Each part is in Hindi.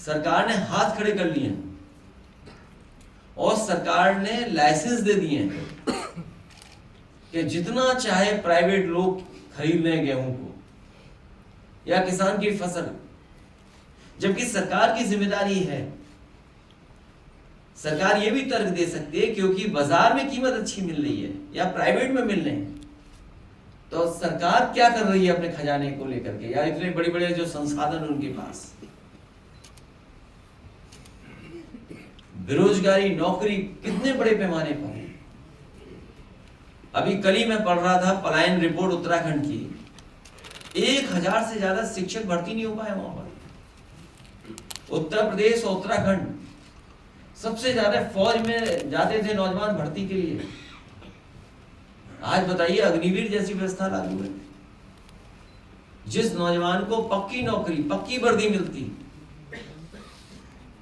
सरकार ने हाथ खड़े कर लिए और सरकार ने लाइसेंस दे दिए हैं कि जितना चाहे प्राइवेट लोग खरीद लें गेहूं को या किसान की फसल, जबकि सरकार की जिम्मेदारी है। सरकार ये भी तर्क दे सकती है क्योंकि बाजार में कीमत अच्छी मिल रही है या प्राइवेट में मिल रहे हैं, तो सरकार क्या कर रही है अपने खजाने को लेकर के, या इतने बड़े बड़े जो संसाधन उनके पास, बेरोजगारी, नौकरी कितने बड़े पैमाने पर है। अभी कल ही मैं पढ़ रहा था पलायन रिपोर्ट उत्तराखंड की, 1000 से ज्यादा शिक्षक भर्ती नहीं हो पाए वहां पर। उत्तर प्रदेश और उत्तराखंड सबसे ज्यादा फौज में जाते थे नौजवान भर्ती के लिए। आज बताइए अग्निवीर जैसी व्यवस्था लागू है, जिस नौजवान को पक्की नौकरी, पक्की वर्दी मिलती,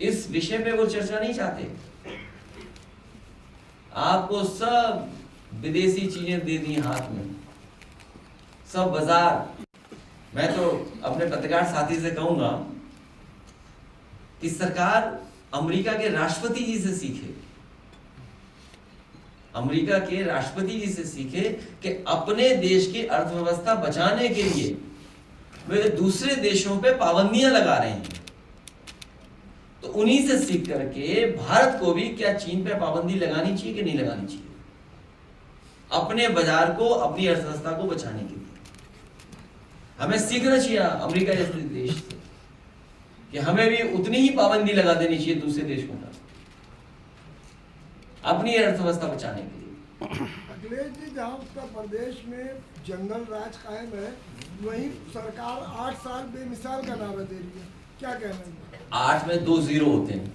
इस विषय पे वो चर्चा नहीं चाहते। आपको सब विदेशी चीजें दे दी हाथ में, सब बाजार। मैं तो अपने पत्रकार साथी से कहूंगा कि सरकार अमेरिका के राष्ट्रपति जी से सीखे, अमेरिका के राष्ट्रपति जी से सीखे कि अपने देश की अर्थव्यवस्था बचाने के लिए वे दूसरे देशों पे पाबंदियां लगा रहे हैं। तो उन्हीं से सीख करके भारत को भी क्या चीन पे पाबंदी लगानी चाहिए कि नहीं लगानी चाहिए, अपने बाजार को, अपनी अर्थव्यवस्था को बचाने के लिए। हमें सीखना चाहिए अमेरिका जैसे देश से कि हमें भी उतनी ही पाबंदी लगा देनी चाहिए दूसरे देशों पर, अपनी अर्थव्यवस्था बचाने के लिए। अखिलेश जी, जहाँ उत्तर प्रदेश में जंगल राज कायम है, वहीं सरकार 8 साल बेमिसाल का नारा दे रही है, क्या कहना है? 8 में 2 जीरो होते हैं,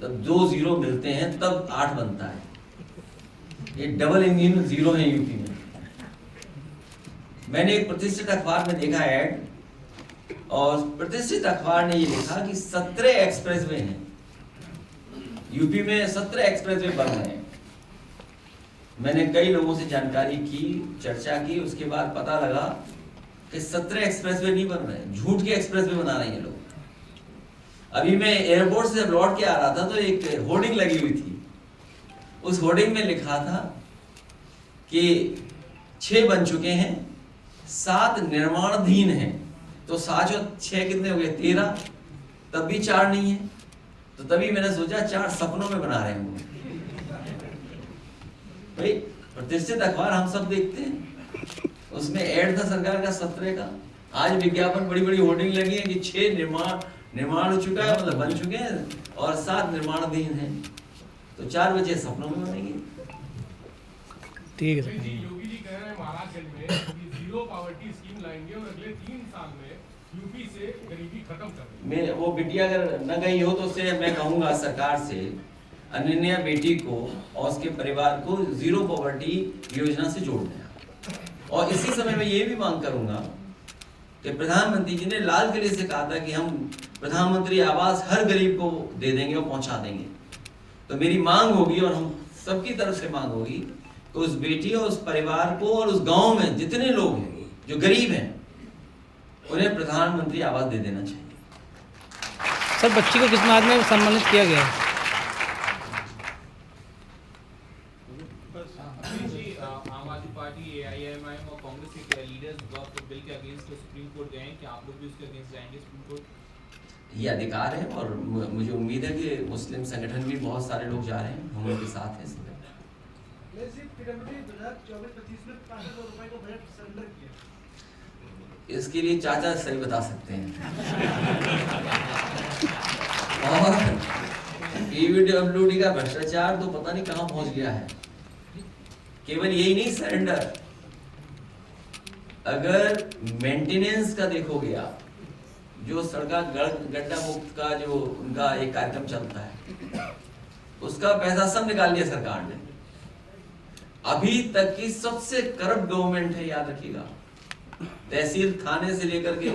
जब 2 जीरो मिलते हैं तब 8 बनता है। ये डबल इंजन जीरो है यूपी में। मैंने एक प्रतिष्ठित अखबार में देखा ऐड, और प्रतिष्ठित अखबार ने ये लिखा कि 17 एक्सप्रेसवे हैं यूपी में, 17 एक्सप्रेसवे बन रहे हैं। मैंने कई लोगों से जानकारी की, चर्चा की, उसके बाद पता लगा कि 17 एक्सप्रेसवे नहीं बन रहे हैं, झूठ के एक्सप्रेसवे बना रहे हैं लोग। अभी मैं एयरपोर्ट से लौट के आ रहा था तो एक होर्डिंग लगी हुई थी, उस होर्डिंग में लिखा था कि 6 बन चुके हैं, 7 निर्माणाधीन हैं। तो 7 और 6 कितने हो गए? 13। तब भी 4 नहीं है, तो तभी मैंने सोचा 4 सपनों में बना रहे होंगे। भाई प्रतिष्ठित अखबार हम सब देखते हैं, उसमें ऐड था सरकार का 17 का। आज विज्ञापन, बड़ी बड़ी होर्डिंग लगी है कि 6 निर्माण हो चुका है, मतलब बन चुके हैं, और 7 निर्माणाधीन हैं। तो 4 बजे सपनों में बनेंगे। ठीक है। योगी जी कह रहे हैं महाराजगंज में जीरो पॉवर्टी स्कीम लाएंगे और अगले 3 साल में यूपी से गरीबी खत्म कर देंगे। वो बिटिया अगर न गई हो तो उससे मैं कहूंगा सरकार से अनन्या बेटी को और उसके परिवार को जीरो पॉवर्टी योजना से जोड़ दें। और इसी समय में ये भी मांग करूंगा कि प्रधानमंत्री जी ने लाल किले से कहा था कि हम प्रधानमंत्री आवास हर गरीब को दे देंगे और पहुंचा देंगे। तो मेरी मांग होगी और हम सबकी तरफ से मांग होगी तो उस बेटी और उस परिवार को और उस गांव में जितने लोग हैं जो गरीब हैं उन्हें प्रधानमंत्री आवास दे देना चाहिए। सर, बच्ची को किस माद में सम्मानित किया गया? आम आदमी पार्टी, AIMIM और कांग्रेस के लीडर्स बिल के अगेंस्ट सुप्रीम कोर्ट गए हैं, कि आप लोग भी उसके अगेंस्ट जाएंगे सुप्रीम कोर्ट? ये अधिकार है और मुझे उम्मीद है कि मुस्लिम संगठन भी बहुत सारे लोग जा रहे हैं, हम उनके साथ हैं। इसके लिए चाचा सही बता सकते हैं। और PWD का भ्रष्टाचार तो पता नहीं कहां पहुंच गया है। केवल यही नहीं, सरेंडर, अगर मेंटेनेंस का देखोगे आप, जो सड़का गड्ढा मुक्त का जो उनका एक कार्यक्रम चलता है, उसका पैसा सब निकाल लिया सरकार ने। अभी तक की सबसे करप्ट गवर्नमेंट है, याद रखिएगा। तहसील थाने से लेकर के